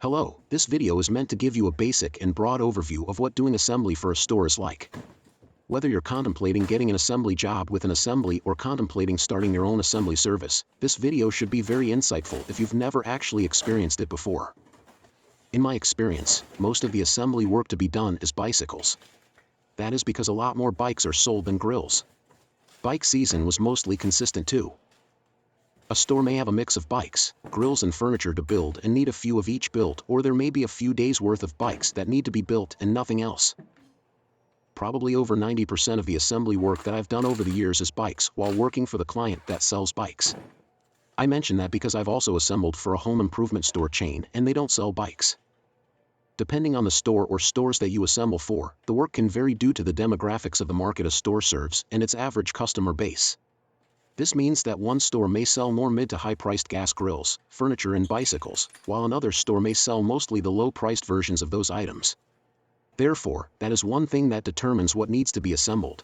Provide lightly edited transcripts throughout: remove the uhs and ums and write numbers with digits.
Hello, this video is meant to give you a basic and broad overview of what doing assembly for a store is like. Whether you're contemplating getting an assembly job with an assembly or contemplating starting your own assembly service, this video should be very insightful if you've never actually experienced it before. In my experience, most of the assembly work to be done is bicycles. That is because a lot more bikes are sold than grills. Bike season was mostly consistent too. A store may have a mix of bikes, grills and furniture to build and need a few of each built, or there may be a few days worth of bikes that need to be built and nothing else. Probably over 90% of the assembly work that I've done over the years is bikes while working for the client that sells bikes. I mention that because I've also assembled for a home improvement store chain and they don't sell bikes. Depending on the store or stores that you assemble for, the work can vary due to the demographics of the market a store serves and its average customer base. This means that one store may sell more mid to high-priced gas grills, furniture and bicycles, while another store may sell mostly the low-priced versions of those items. Therefore, that is one thing that determines what needs to be assembled.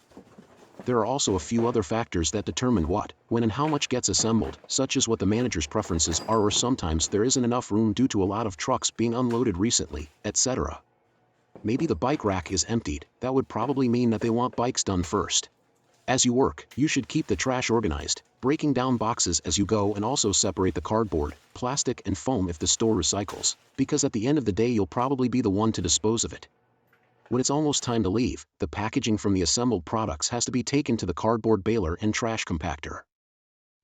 There are also a few other factors that determine what, when and how much gets assembled, such as what the manager's preferences are, or sometimes there isn't enough room due to a lot of trucks being unloaded recently, etc. Maybe the bike rack is emptied. That would probably mean that they want bikes done first. As you work, you should keep the trash organized, breaking down boxes as you go, and also separate the cardboard, plastic and foam if the store recycles, because at the end of the day you'll probably be the one to dispose of it. When it's almost time to leave, the packaging from the assembled products has to be taken to the cardboard baler and trash compactor.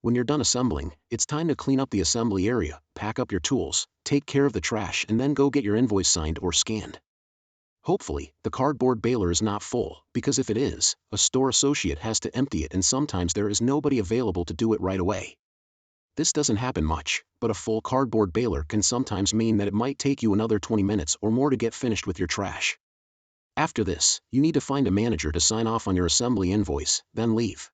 When you're done assembling, it's time to clean up the assembly area, pack up your tools, take care of the trash, and then go get your invoice signed or scanned. Hopefully, the cardboard baler is not full, because if it is, a store associate has to empty it and sometimes there is nobody available to do it right away. This doesn't happen much, but a full cardboard baler can sometimes mean that it might take you another 20 minutes or more to get finished with your trash. After this, you need to find a manager to sign off on your assembly invoice, then leave.